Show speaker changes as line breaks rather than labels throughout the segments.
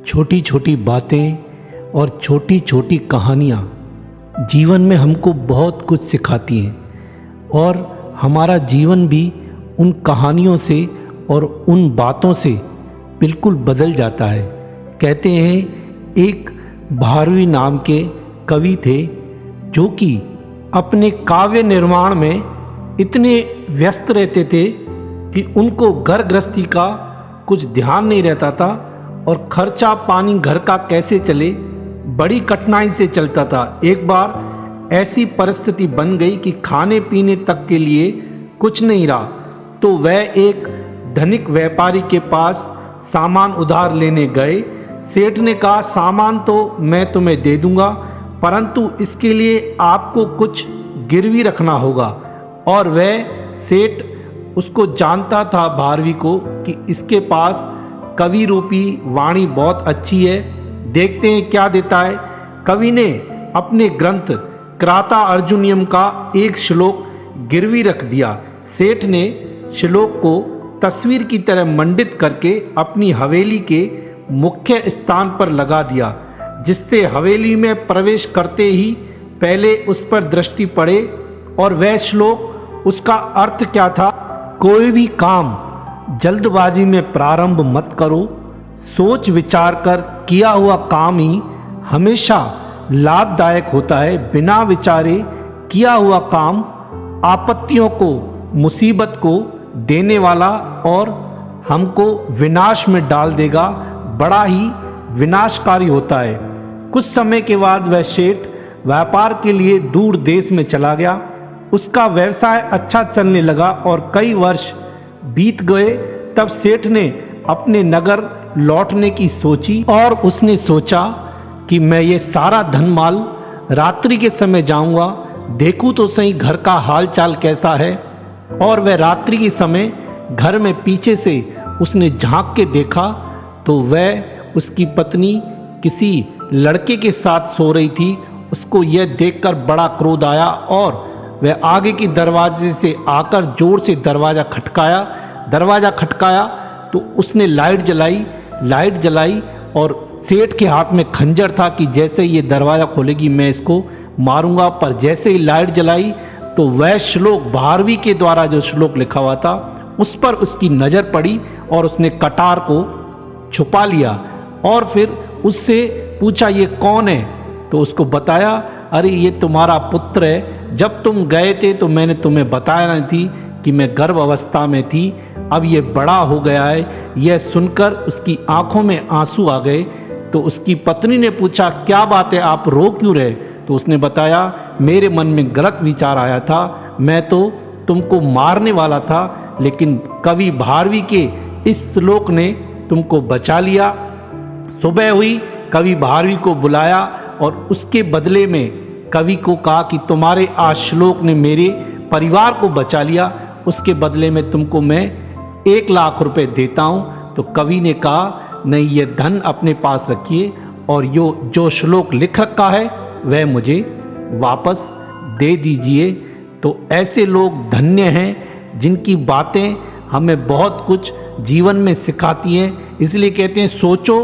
छोटी छोटी बातें और छोटी छोटी कहानियाँ जीवन में हमको बहुत कुछ सिखाती हैं और हमारा जीवन भी उन कहानियों से और उन बातों से बिल्कुल बदल जाता है। कहते हैं एक भारवी नाम के कवि थे जो कि अपने काव्य निर्माण में इतने व्यस्त रहते थे कि उनको घर गृहस्थी का कुछ ध्यान नहीं रहता था और खर्चा पानी घर का कैसे चले बड़ी कठिनाई से चलता था। एक बार ऐसी परिस्थिति बन गई कि खाने पीने तक के लिए कुछ नहीं रहा, तो वह एक धनिक व्यापारी के पास सामान उधार लेने गए। सेठ ने कहा, सामान तो मैं तुम्हें दे दूंगा, परंतु इसके लिए आपको कुछ गिरवी रखना होगा। और वह सेठ उसको जानता था भारवी को कि इसके पास कवि रूपी वाणी बहुत अच्छी है, देखते हैं क्या देता है। कवि ने अपने ग्रंथ क्राता अर्जुनियम का एक श्लोक गिरवी रख दिया। सेठ ने श्लोक को तस्वीर की तरह मंडित करके अपनी हवेली के मुख्य स्थान पर लगा दिया, जिससे हवेली में प्रवेश करते ही पहले उस पर दृष्टि पड़े। और वह श्लोक, उसका अर्थ क्या था? कोई भी काम जल्दबाजी में प्रारंभ मत करो, सोच विचार कर किया हुआ काम ही हमेशा लाभदायक होता है। बिना विचारे किया हुआ काम आपत्तियों को, मुसीबत को देने वाला और हमको विनाश में डाल देगा, बड़ा ही विनाशकारी होता है। कुछ समय के बाद वह सेठ व्यापार के लिए दूर देश में चला गया। उसका व्यवसाय अच्छा चलने लगा और कई वर्ष बीत गए। तब सेठ ने अपने नगर लौटने की सोची और उसने सोचा कि मैं ये सारा धन माल रात्रि के समय जाऊंगा, देखूं तो सही घर का हाल चाल कैसा है। और वह रात्रि के समय घर में पीछे से उसने झांक के देखा तो वह उसकी पत्नी किसी लड़के के साथ सो रही थी। उसको यह देखकर बड़ा क्रोध आया और वह आगे की दरवाजे से आकर जोर से दरवाज़ा खटकाया तो उसने लाइट जलाई और सेठ के हाथ में खंजर था कि जैसे ये दरवाज़ा खोलेगी मैं इसको मारूंगा। पर जैसे ही लाइट जलाई तो वह श्लोक, भारवी के द्वारा जो श्लोक लिखा हुआ था, उस पर उसकी नज़र पड़ी और उसने कटार को छुपा लिया। और फिर उससे पूछा, ये कौन है? तो उसको बताया, अरे ये तुम्हारा पुत्र है, जब तुम गए थे तो मैंने तुम्हें बताया नहीं थी कि मैं गर्भ अवस्था में थी, अब ये बड़ा हो गया है। यह सुनकर उसकी आंखों में आंसू आ गए। तो उसकी पत्नी ने पूछा, क्या बात है, आप रो क्यों रहे? तो उसने बताया, मेरे मन में गलत विचार आया था, मैं तो तुमको मारने वाला था, लेकिन कवि भारवी के इस श्लोक ने तुमको बचा लिया। सुबह हुई, कवि भारवी को बुलाया और उसके बदले में कवि को कहा कि तुम्हारे आज श्लोक ने मेरे परिवार को बचा लिया, उसके बदले में तुमको मैं 1 लाख रुपए देता हूँ। तो कवि ने कहा, नहीं, ये धन अपने पास रखिए और जो श्लोक लिख रखा है वह मुझे वापस दे दीजिए। तो ऐसे लोग धन्य हैं जिनकी बातें हमें बहुत कुछ जीवन में सिखाती हैं। इसलिए कहते हैं, सोचो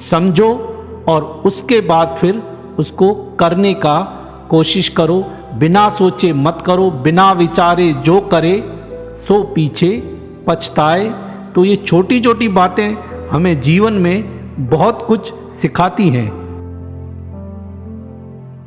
समझो और उसके बाद फिर उसको करने का कोशिश करो। बिना सोचे मत करो, बिना विचारे जो करे सो पीछे पछताए। तो ये छोटी छोटी बातें हमें जीवन में बहुत कुछ सिखाती हैं।